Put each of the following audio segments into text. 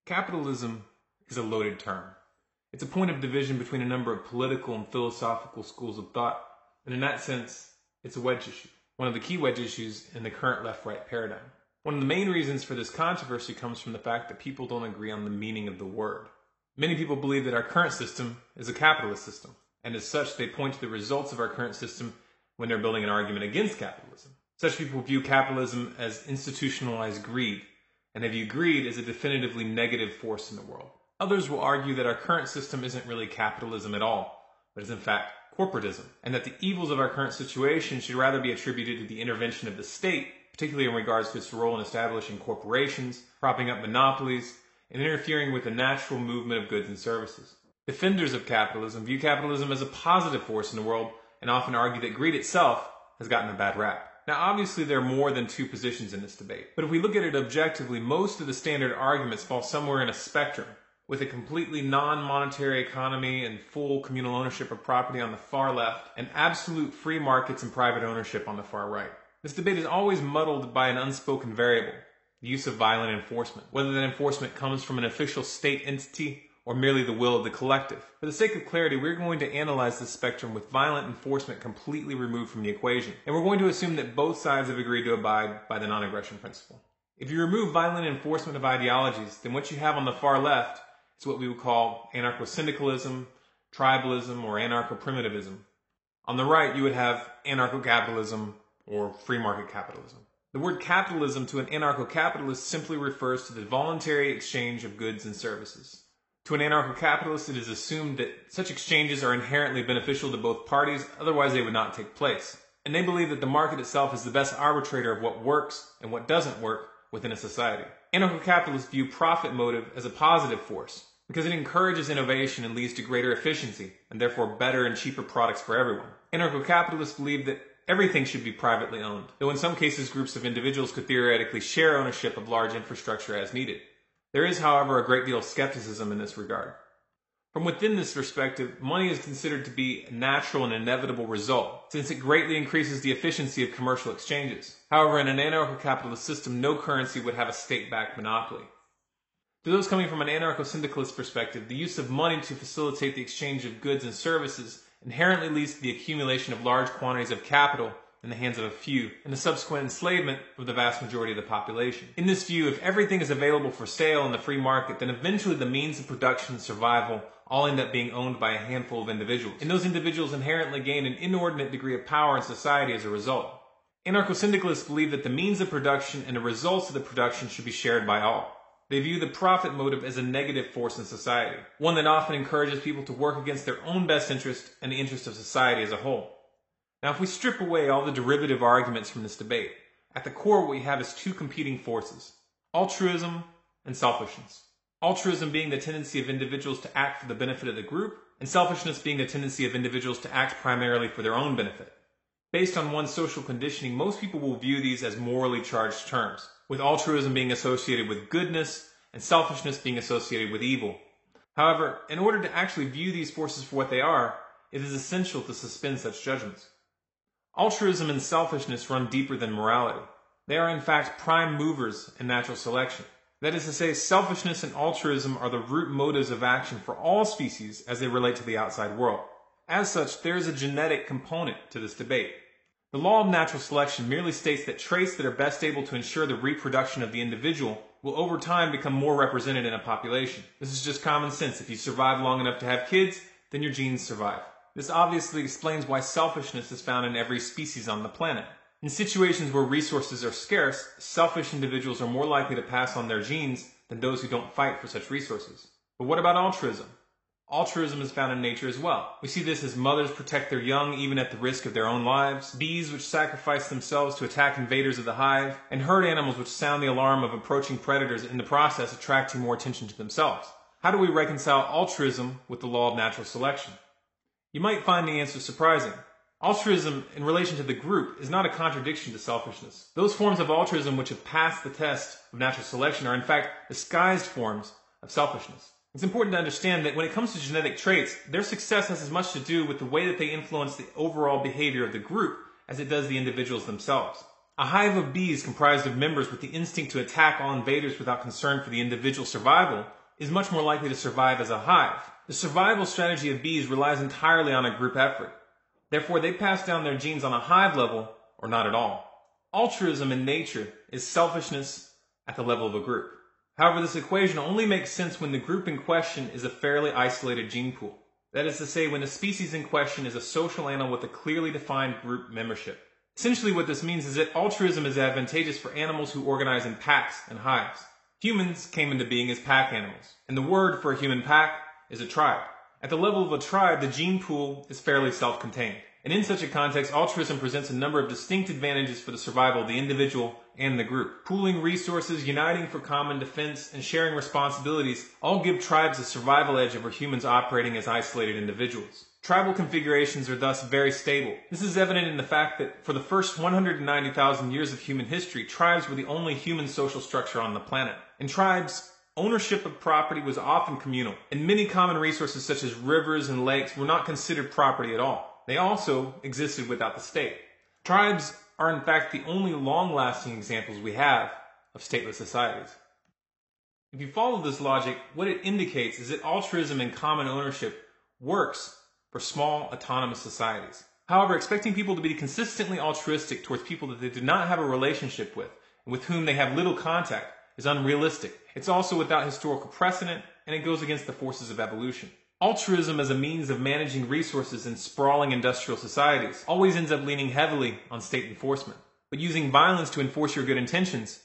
Capitalism is a loaded term. It's a point of division between a number of political and philosophical schools of thought, and in that sense, it's a wedge issue, one of the key wedge issues in the current left-right paradigm. One of the main reasons for this controversy comes from the fact that people don't agree on the meaning of the word. Many people believe that our current system is a capitalist system, and as such, they point to the results of our current system when they're building an argument against capitalism. Such people view capitalism as institutionalized greed, and they view greed as a definitively negative force in the world. Others will argue that our current system isn't really capitalism at all, but is in fact corporatism, and that the evils of our current situation should rather be attributed to the intervention of the state, particularly in regards to its role in establishing corporations, propping up monopolies, and interfering with the natural movement of goods and services. Defenders of capitalism view capitalism as a positive force in the world and often argue that greed itself has gotten a bad rap. Now, obviously, there are more than two positions in this debate, but if we look at it objectively, most of the standard arguments fall somewhere in a spectrum, with a completely non-monetary economy and full communal ownership of property on the far left, and absolute free markets and private ownership on the far right. This debate is always muddled by an unspoken variable, the use of violent enforcement, whether that enforcement comes from an official state entity or merely the will of the collective. For the sake of clarity, we're going to analyze this spectrum with violent enforcement completely removed from the equation, and we're going to assume that both sides have agreed to abide by the non-aggression principle. If you remove violent enforcement of ideologies, then what you have on the far left is what we would call anarcho-syndicalism, tribalism, or anarcho-primitivism. On the right, you would have anarcho-capitalism or free market capitalism. The word capitalism to an anarcho-capitalist simply refers to the voluntary exchange of goods and services. To an anarcho-capitalist, it is assumed that such exchanges are inherently beneficial to both parties, otherwise they would not take place. And they believe that the market itself is the best arbitrator of what works and what doesn't work within a society. Anarcho-capitalists view profit motive as a positive force because it encourages innovation and leads to greater efficiency and therefore better and cheaper products for everyone. Anarcho-capitalists believe that everything should be privately owned, though in some cases groups of individuals could theoretically share ownership of large infrastructure as needed. There is, however, a great deal of skepticism in this regard. From within this perspective, money is considered to be a natural and inevitable result, since it greatly increases the efficiency of commercial exchanges. However, in an anarcho-capitalist system, no currency would have a state-backed monopoly. To those coming from an anarcho-syndicalist perspective, the use of money to facilitate the exchange of goods and services inherently leads to the accumulation of large quantities of capital in the hands of a few, and the subsequent enslavement of the vast majority of the population. In this view, if everything is available for sale in the free market, then eventually the means of production and survival all end up being owned by a handful of individuals, and those individuals inherently gain an inordinate degree of power in society as a result. Anarcho-syndicalists believe that the means of production and the results of the production should be shared by all. They view the profit motive as a negative force in society, one that often encourages people to work against their own best interest and the interest of society as a whole. Now, if we strip away all the derivative arguments from this debate, at the core what we have is two competing forces: altruism and selfishness. Altruism being the tendency of individuals to act for the benefit of the group, and selfishness being the tendency of individuals to act primarily for their own benefit. Based on one's social conditioning, most people will view these as morally charged terms, with altruism being associated with goodness and selfishness being associated with evil. However, in order to actually view these forces for what they are, it is essential to suspend such judgments. Altruism and selfishness run deeper than morality. They are in fact prime movers in natural selection. That is to say, selfishness and altruism are the root motives of action for all species as they relate to the outside world. As such, there is a genetic component to this debate. The law of natural selection merely states that traits that are best able to ensure the reproduction of the individual will over time become more represented in a population. This is just common sense. If you survive long enough to have kids, then your genes survive. This obviously explains why selfishness is found in every species on the planet. In situations where resources are scarce, selfish individuals are more likely to pass on their genes than those who don't fight for such resources. But what about altruism? Altruism is found in nature as well. We see this as mothers protect their young even at the risk of their own lives, bees which sacrifice themselves to attack invaders of the hive, and herd animals which sound the alarm of approaching predators and in the process attracting more attention to themselves. How do we reconcile altruism with the law of natural selection? You might find the answer surprising. Altruism in relation to the group is not a contradiction to selfishness. Those forms of altruism which have passed the test of natural selection are in fact disguised forms of selfishness. It's important to understand that when it comes to genetic traits, their success has as much to do with the way that they influence the overall behavior of the group as it does the individuals themselves. A hive of bees comprised of members with the instinct to attack all invaders without concern for the individual survival is much more likely to survive as a hive. The survival strategy of bees relies entirely on a group effort. Therefore, they pass down their genes on a hive level or not at all. Altruism in nature is selfishness at the level of a group. However, this equation only makes sense when the group in question is a fairly isolated gene pool. That is to say, when the species in question is a social animal with a clearly defined group membership. Essentially what this means is that altruism is advantageous for animals who organize in packs and hives. Humans came into being as pack animals, and the word for a human pack is a tribe. At the level of a tribe, the gene pool is fairly self-contained. And in such a context, altruism presents a number of distinct advantages for the survival of the individual and the group. Pooling resources, uniting for common defense, and sharing responsibilities all give tribes a survival edge over humans operating as isolated individuals. Tribal configurations are thus very stable. This is evident in the fact that for the first 190,000 years of human history, tribes were the only human social structure on the planet. In tribes, ownership of property was often communal, and many common resources such as rivers and lakes were not considered property at all. They also existed without the state. Tribes are in fact the only long-lasting examples we have of stateless societies. If you follow this logic, what it indicates is that altruism and common ownership works for small autonomous societies. However, expecting people to be consistently altruistic towards people that they do not have a relationship with and with whom they have little contact is unrealistic. It's also without historical precedent, and it goes against the forces of evolution. Altruism as a means of managing resources in sprawling industrial societies always ends up leaning heavily on state enforcement. But using violence to enforce your good intentions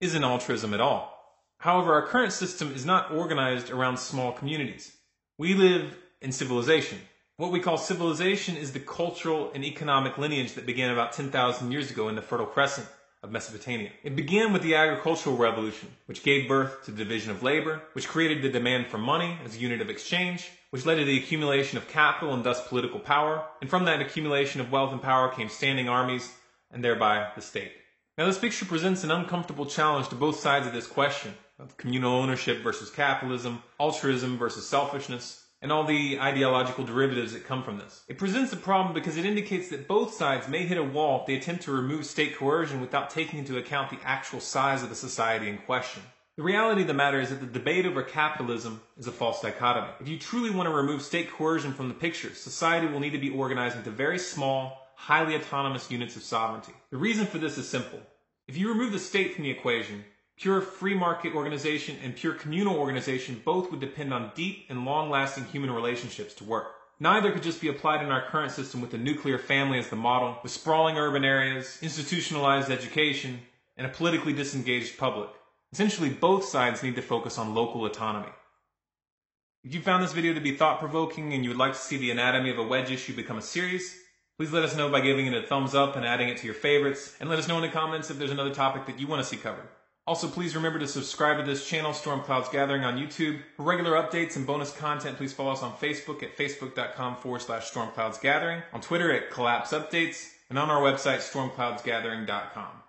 isn't altruism at all. However, our current system is not organized around small communities. We live in civilization. What we call civilization is the cultural and economic lineage that began about 10,000 years ago in the Fertile Crescent of Mesopotamia. It began with the agricultural revolution, which gave birth to the division of labor, which created the demand for money as a unit of exchange, which led to the accumulation of capital and thus political power, and from that accumulation of wealth and power came standing armies, and thereby the state. Now this picture presents an uncomfortable challenge to both sides of this question, of communal ownership versus capitalism, altruism versus selfishness, and all the ideological derivatives that come from this. It presents a problem because it indicates that both sides may hit a wall if they attempt to remove state coercion without taking into account the actual size of the society in question. The reality of the matter is that the debate over capitalism is a false dichotomy. If you truly want to remove state coercion from the picture, society will need to be organized into very small, highly autonomous units of sovereignty. The reason for this is simple. If you remove the state from the equation, pure free market organization and pure communal organization both would depend on deep and long-lasting human relationships to work. Neither could just be applied in our current system with the nuclear family as the model, with sprawling urban areas, institutionalized education, and a politically disengaged public. Essentially, both sides need to focus on local autonomy. If you found this video to be thought-provoking and you would like to see the anatomy of a wedge issue become a series, please let us know by giving it a thumbs up and adding it to your favorites, and let us know in the comments if there's another topic that you want to see covered. Also, please remember to subscribe to this channel, Storm Clouds Gathering, on YouTube. For regular updates and bonus content, please follow us on Facebook at facebook.com/stormcloudsgathering, on Twitter at Collapse Updates, and on our website, stormcloudsgathering.com.